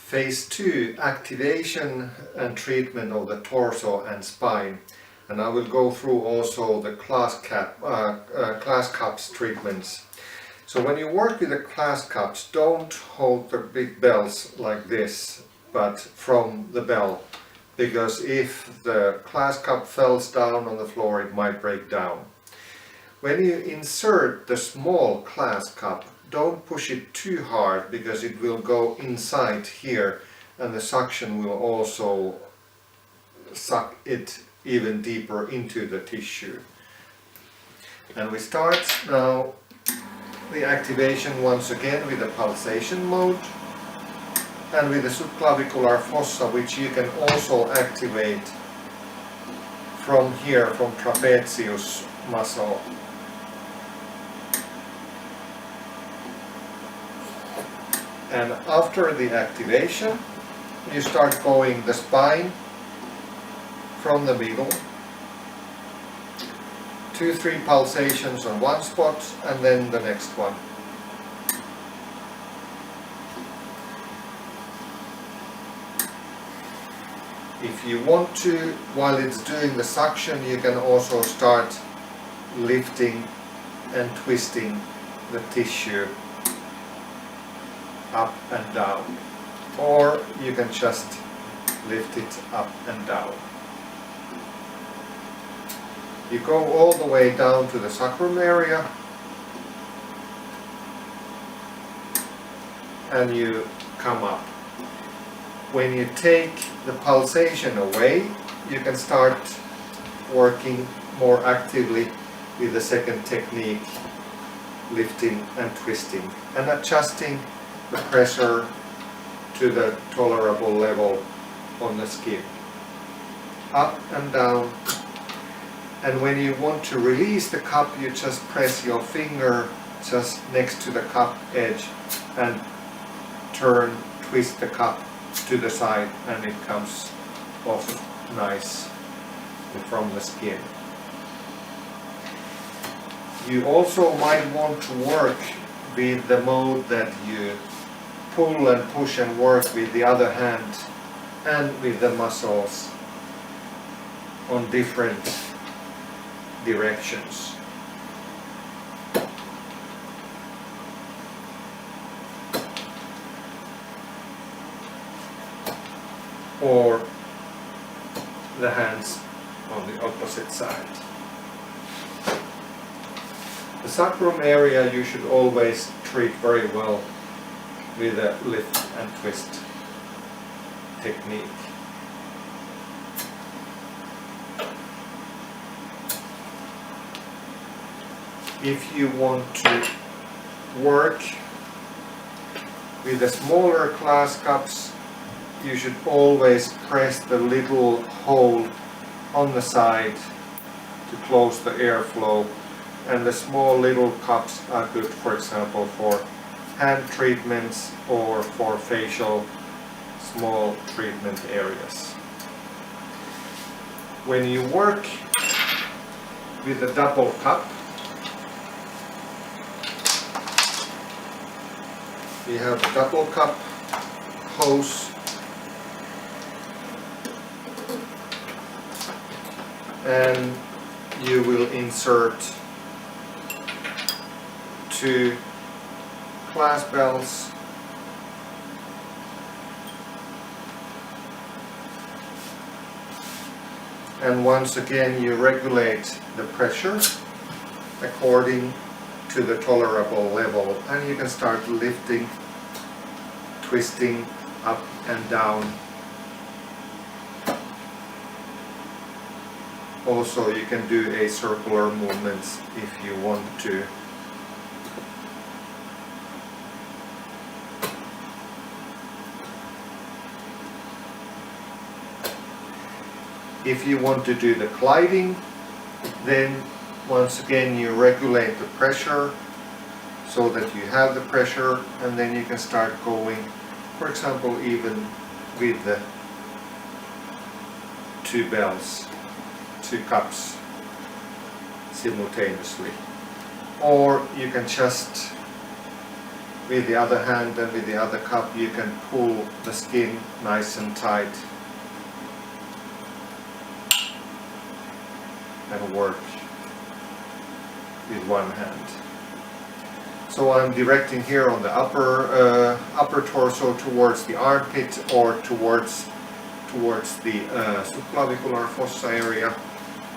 Phase 2, activation and treatment of the torso and spine. And I will go through also the class cups treatments. So when you work with the class cups, don't hold the big bells like this, but from the bell, because if the class cup falls down on the floor, it might break down. When you insert the small class cup, don't push it too hard, because it will go inside here and the suction will also suck it even deeper into the tissue. And we start now the activation once again with the pulsation mode and with the subclavicular fossa, which you can also activate from here, from trapezius muscle. And after the activation, you start going the spine from the middle, 2-3 pulsations on one spot and then the next one. If you want to, while it's doing the suction, you can also start lifting and twisting the tissue up and down, or you can just lift it up and down. You go all the way down to the sacrum area and you come up. When you take the pulsation away, you can start working more actively with the second technique, lifting and twisting and adjusting the pressure to the tolerable level on the skin. Up and down. And when you want to release the cup, you just press your finger just next to the cup edge and twist the cup to the side, and it comes off nice from the skin. You also might want to work with the mode that you pull and push and work with the other hand and with the muscles on different directions. Or the hands on the opposite side. The sacrum area you should always treat very well with a lift and twist technique. If you want to work with the smaller class cups, you should always press the little hole on the side to close the airflow, and the small little cups are good, for example, for hand treatments or for facial small treatment areas. When you work with a double cup, we have a double cup hose and you will insert 2 class bells and once again you regulate the pressure according to the tolerable level, and you can start lifting, twisting up and down. Also you can do a circular movements if you want to. If you want to do the gliding, then once again you regulate the pressure so that you have the pressure, and then you can start going, for example, even with the 2 bells, 2 cups simultaneously. Or you can just With the other hand and with the other cup you can pull the skin nice and tight and work with one hand. So I'm directing here on the upper torso towards the armpit or towards the subclavicular fossa area,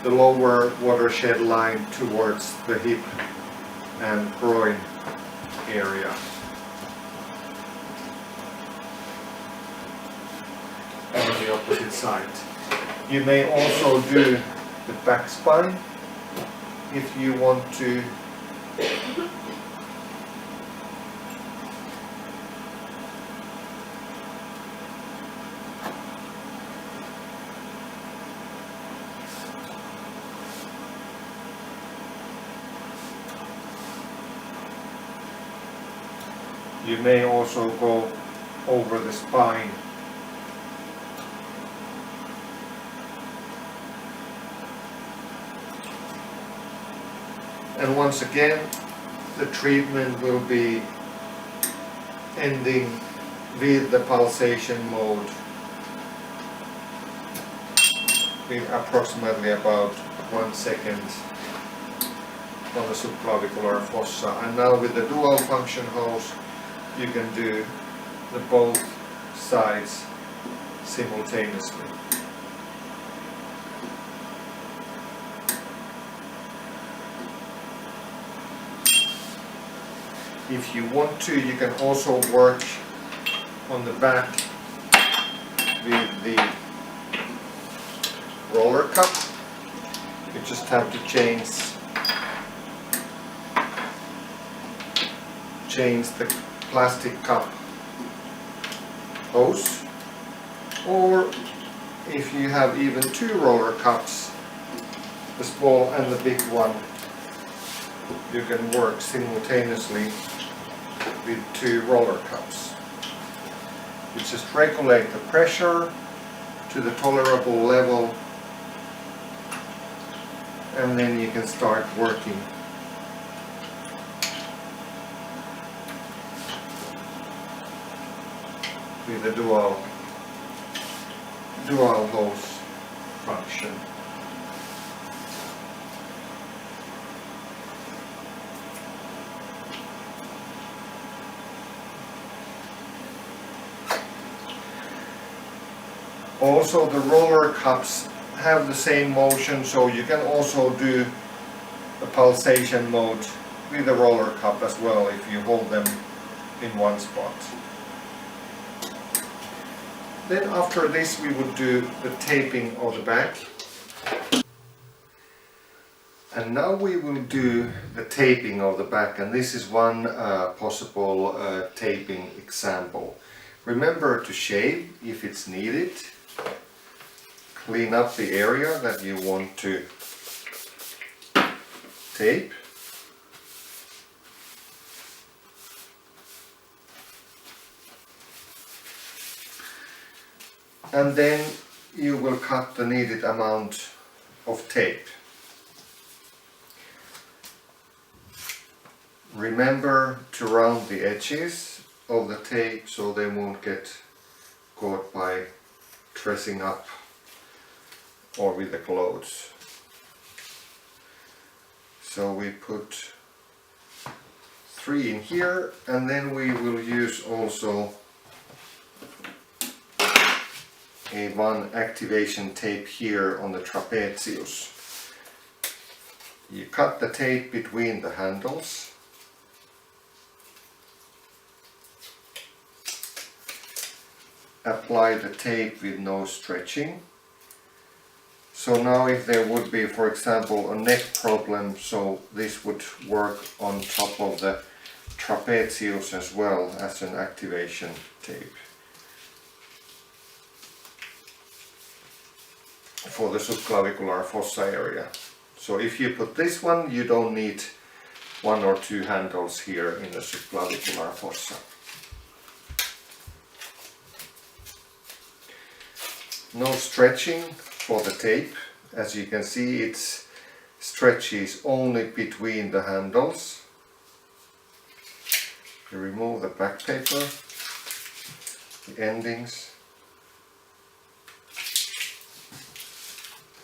the lower watershed line towards the hip and groin area. On the opposite side. You may also do the back spine if you want to. You may also go over the spine. And once again, the treatment will be ending with the pulsation mode with approximately about 1 second on the subclavicular fossa. And now with the dual function hose, you can do the both sides simultaneously. If you want to, you can also work on the back with the roller cup. You just have to change the plastic cup hose, or if you have even 2 roller cups, the small and the big one, you can work simultaneously with 2 roller cups. You just regulate the pressure to the tolerable level, and then you can start working. With the dual hose function. Also, the roller cups have the same motion, so you can also do the pulsation mode with the roller cup as well if you hold them in one spot. Then after this we would do the taping of the back. And now we will do the taping of the back, and this is one possible taping example. Remember to shave if it's needed. Clean up the area that you want to tape. And then you will cut the needed amount of tape. Remember to round the edges of the tape so they won't get caught by dressing up or with the clothes. So we put 3 in here, and then we will use also a 1 activation tape here on the trapezius. You cut the tape between the handles. Apply the tape with no stretching. So now if there would be, for example, a neck problem, so this would work on top of the trapezius as well as an activation tape for the subclavicular fossa area. So if you put this one, you don't need 1 or 2 handles here in the subclavicular fossa. No stretching for the tape. As you can see, it stretches only between the handles. You remove the back paper, the endings.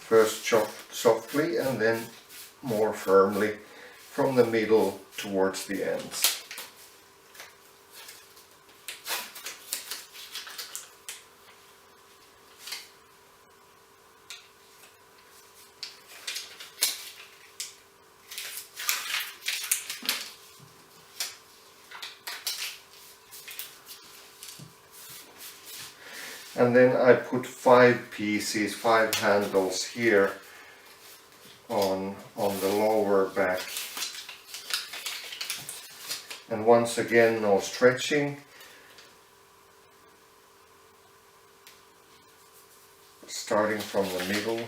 First softly and then more firmly from the middle towards the ends. And then I put 5 pieces, 5 handles here on the lower back. And once again, no stretching. Starting from the middle.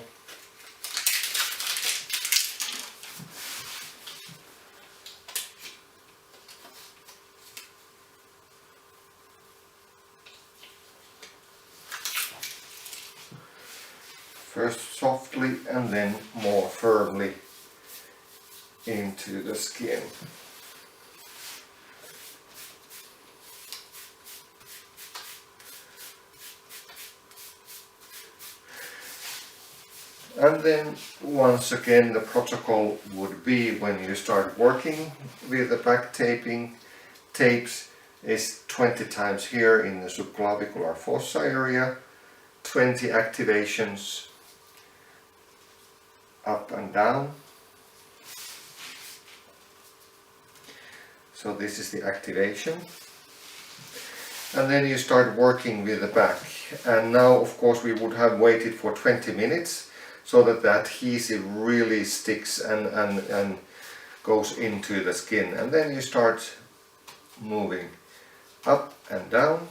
First softly and then more firmly into the skin. And then once again the protocol would be, when you start working with the back tapes, is 20 times here in the subclavicular fossa area, 20 activations up and down. So this is the activation. And then you start working with the back. And now of course we would have waited for 20 minutes so that the adhesive really sticks and goes into the skin. And then you start moving up and down,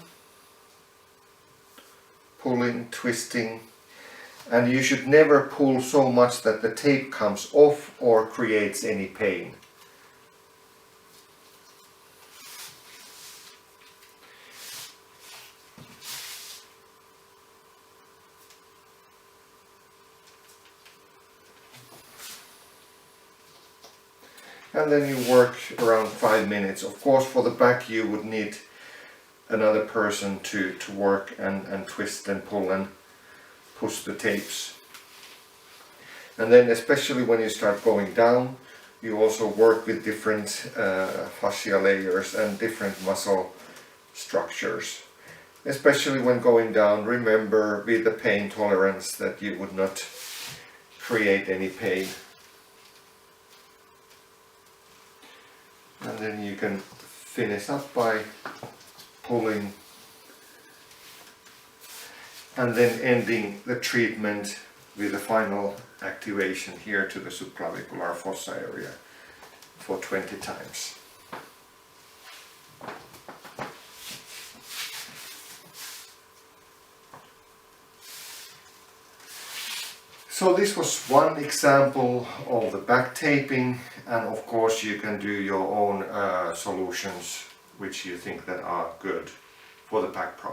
pulling, twisting. And you should never pull so much that the tape comes off or creates any pain. And then you work around 5 minutes. Of course, for the back you would need another person to work and twist and pull and push the tapes. And then especially when you start going down, you also work with different fascia layers and different muscle structures. Especially when going down, remember with the pain tolerance that you would not create any pain. And then you can finish up by pulling and then ending the treatment with a final activation here to the subclavicular fossa area for 20 times. So this was one example of the back taping, and of course you can do your own solutions which you think that are good for the back problem.